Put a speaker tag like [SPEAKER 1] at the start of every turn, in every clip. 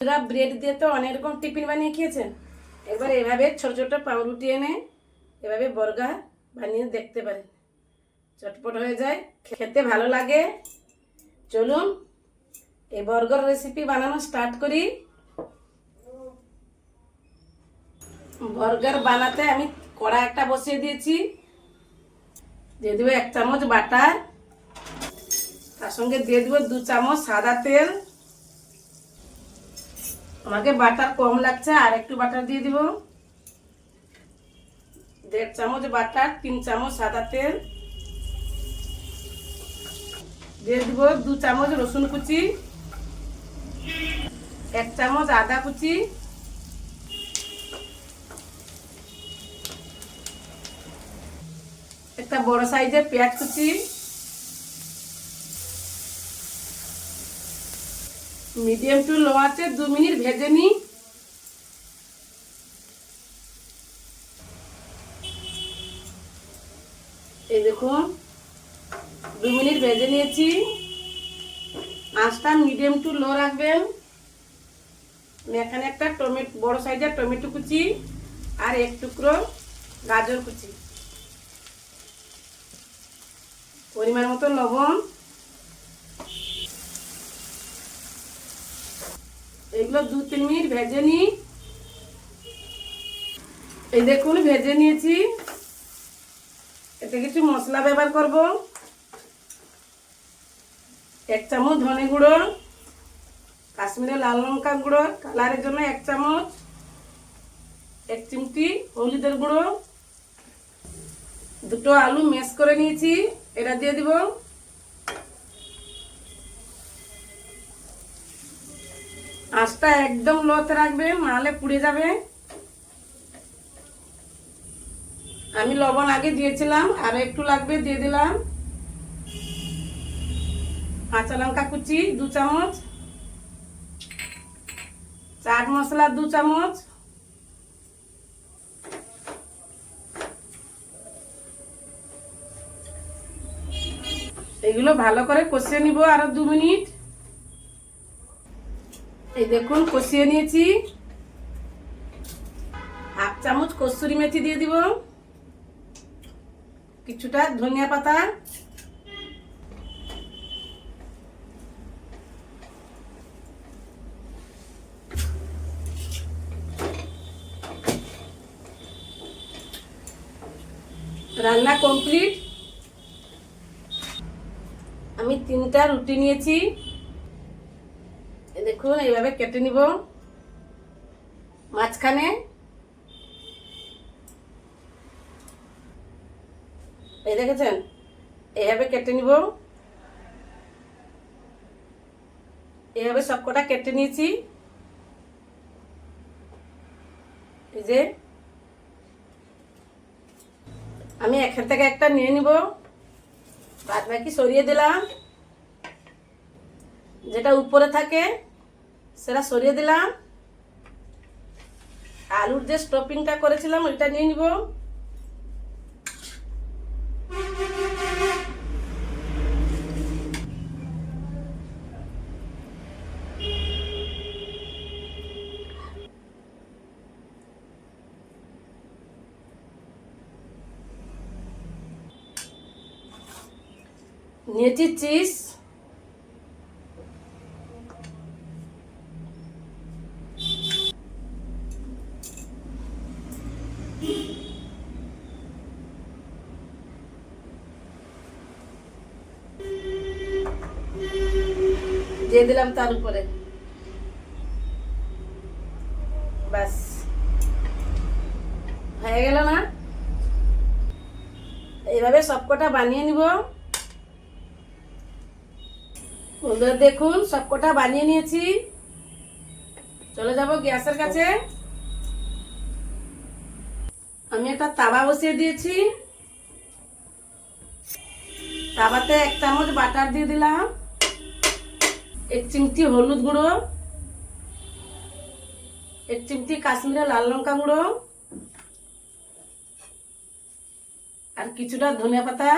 [SPEAKER 1] Bread দিয়ে তো অনেক রকম টিফিন বানিয়ে খেয়েছেন। একবার এভাবে ছোট ছোট পাউরুটি এনে এভাবে বার্গার বানিয়ে দেখতে পারেন। চটপট হয়ে যায়, খেতে ভালো লাগে। চলুন এই বার্গার রেসিপি বানানো স্টার্ট করি। বার্গার বানাতে আমি কড়া একটা বসিয়ে দিয়েছি। দিয়ে দেবো 1 চামচ বাটার, তার সঙ্গে দিয়ে দেবো 2 চামচ সাদা তেল। আমাকে বাটার কম লাগছে, আর একটু বাটার দিয়ে দিব। 1.5 চামচ বাটার, 3 চামচ সাদা তেল দিয়ে দিব। 2 চামচ রসুন কুচি, 1 চামচ আদা কুচি, একটা বড় সাইজের পেঁয়াজ কুচি, মিডিয়াম টু লো আছে 2 মিনিট ভেজে নিই। এই দেখুন 2 মিনিট ভেজে নিয়েছি। আঁচটা মিডিয়াম টু লো রাখবেন। এখানে একটা টমেটো, বড় সাইজের টমেটো কুচি আর 1 টুকরো গাজর কুচি, পরিমাণ মতো লবণ। এগুলো 2-3 মিনিট ভেজে নিই। এই দেখুন ভেজে নিয়েছি। এতে কিছু মশলা ব্যবহার করব। 1 চামচ ধনে গুঁড়ো, কাশ্মীরি লাল লঙ্কা গুঁড়ো কালারের জন্য 1 চামচ, 1 চিমটি হলুদের গুঁড়ো, 2টো আলু ম্যাশ করে নিয়েছি, এটা দিয়ে দিব। আঁচটা একদম লোতে রাখবেন, নাহলে পুড়ে যাবে। আমি লবণ আগে দিয়েছিলাম, আর একটু লাগবে, দিয়ে দিলাম। কাঁচা লঙ্কা কুচি 2 চামচ, চাট মশলা 2 চামচ, এগুলো ভালো করে কষিয়ে নিব আরো 2 মিনিট। এই দেখুন কষিয়ে নিয়েছি। 1/2 চামচ কসুরি মেথি দিয়ে দিব, কিছুটা ধনিয়া পাতা, রান্না কমপ্লিট। আমি 3টা রুটি নিয়েছি, দেখুন এইভাবে কেটে নিব। মাঝখানে এই দেখেছেন, এইভাবে কেটে নিব। এইভাবে সবকটা কেটে নিয়েছি। এই যে আমি এখান থেকে একটা নিয়ে নিব, বাদ বাকি সরিয়ে দিলাম। যেটা উপরে থাকে সেটা সরিয়ে দিলাম। আলুর যে স্টফিংটা করেছিলাম ওইটা নিয়ে নিব। নিয়েছি চিজ, দিয়ে দিলাম তার উপরে। ব্যাস হয়ে গেল না? এইভাবে সবকটা বানিয়ে নিব। দেখুন সবকটা বানিয়ে নিয়েছি। চলে যাব গ্যাসের কাছে। আমি একটা তাওয়া বসিয়ে দিয়েছি। তাওয়াতে 1 চামচ বাটার দিয়ে দিলাম, 1 চিমটি হলুদ গুঁড়ো, 1 চিমটি কাশ্মীরি লাল লঙ্কা গুঁড়ো, আর কিছুটা ধনিয়া পাতা।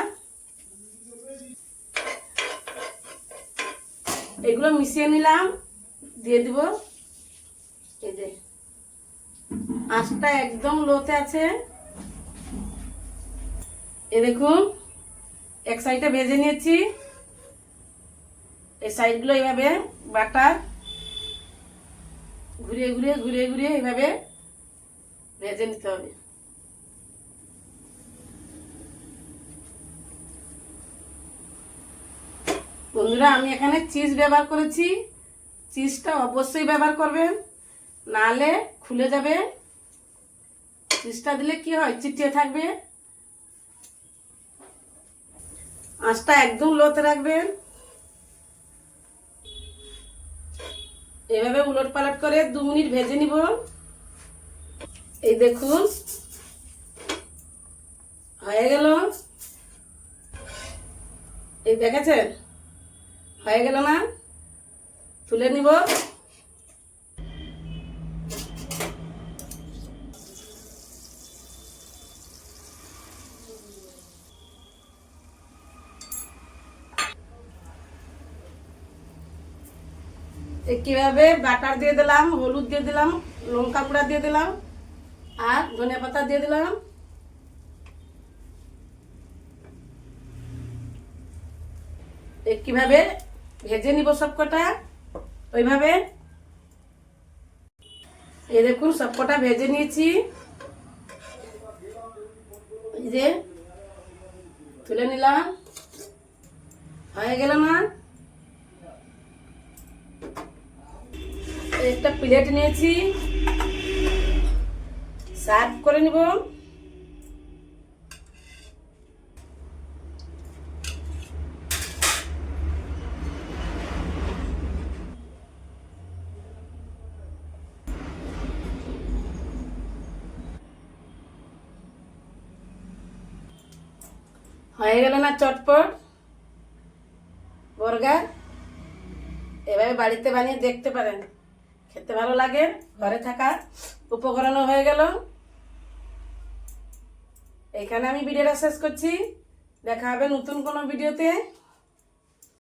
[SPEAKER 1] এগুলো মিশিয়ে নিলাম, দিয়ে দিব। এই যে আঁচটা একদম লোতে আছে। এ দেখুন এক সাইডে ভেজে নিয়েছি, এই সাইডগুলো এইভাবে বাটার ঘুরিয়ে ঘুরিয়ে ঘুরিয়ে ঘুরিয়ে এইভাবে ভেজে নিতে হবে। বন্ধুরা আমি এখানে চিজ ব্যবহার করেছি, চিজটা অবশ্যই ব্যবহার করবেন, নাহলে খুলে যাবে। চিজটা দিলে কি হয়, চিটিয়ে থাকবে। আঁচটা একদম লোতে রাখবেন। এভাবে উলট পালট করে 2 মিনিট ভেজে নিব। এই দেখুন হয়ে গেল। এই দেখেছেন হয়ে গেল না? তুলে নিব। কিভাবে বাটার দিয়ে দিলাম, হলুদ দিয়ে দিলাম, লঙ্কা গুঁড়া দিয়ে দিলাম আর ধনিয়া পাতা দিয়ে দিলাম। কিভাবে ভেজে নিব সবকটা ওইভাবে। এই দেখুন সবকটা ভেজে নিয়েছি, এই যে তুলে নিলাম। হয়ে গেল না? একটা প্লেট নিয়েছি, সার্ভ করে নিব। হয়ে গেল না চটপট বার্গার? এভাবে বাড়িতে বানিয়ে দেখতে পারেন, খেতে ভালো লাগে। ঘরে থাকা উপকরণও হয়ে গেল। এখানে আমি ভিডিওটা শেষ করছি, দেখা হবে নতুন কোনো ভিডিওতে।